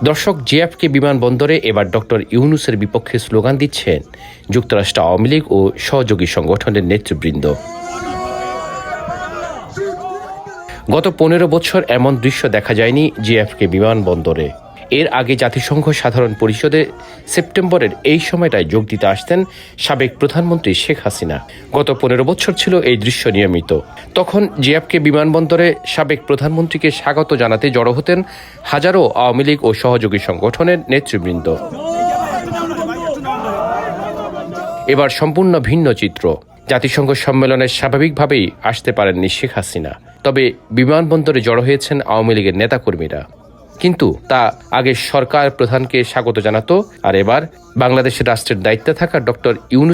দর্শক, জেএফকে বিমানবন্দরে এবার ডক্টর ইউনূসের বিপক্ষে স্লোগান দিচ্ছেন যুক্তরাষ্ট্র আওয়ামী লীগ ও সহযোগী সংগঠনের নেতৃবৃন্দ। গত 15 বছর এমন দৃশ্য দেখা যায়নি জেএফকে বিমানবন্দরে। এর আগে জাতিসংঘ সাধারণ পরিষদে সেপ্টেম্বরের এই সময়টায় যোগ দিতে আসতেন সাবেক প্রধানমন্ত্রী শেখ হাসিনা। গত 15 বছর ছিল এই দৃশ্য নিয়মিত। তখন জেএফকে বিমানবন্দরে সাবেক প্রধানমন্ত্রীকে স্বাগত জানাতে জড়ো হতেন হাজারো আওয়ামী লীগ ও সহযোগী সংগঠনের নেতৃবৃন্দ। এবার সম্পূর্ণ ভিন্ন চিত্র। জাতিসংঘ সম্মেলনে স্বাভাবিকভাবেই আসতে পারেননি শেখ হাসিনা, তবে বিমানবন্দরে জড়ো হয়েছেন আওয়ামী লীগের নেতাকর্মীরা। কিন্তু তা আগে সরকার প্রধানকে স্বাগত জানাতো, আর এবার বাংলাদেশের রাষ্ট্রের দায়িত্বে থাকা ডক্টর ইউনূস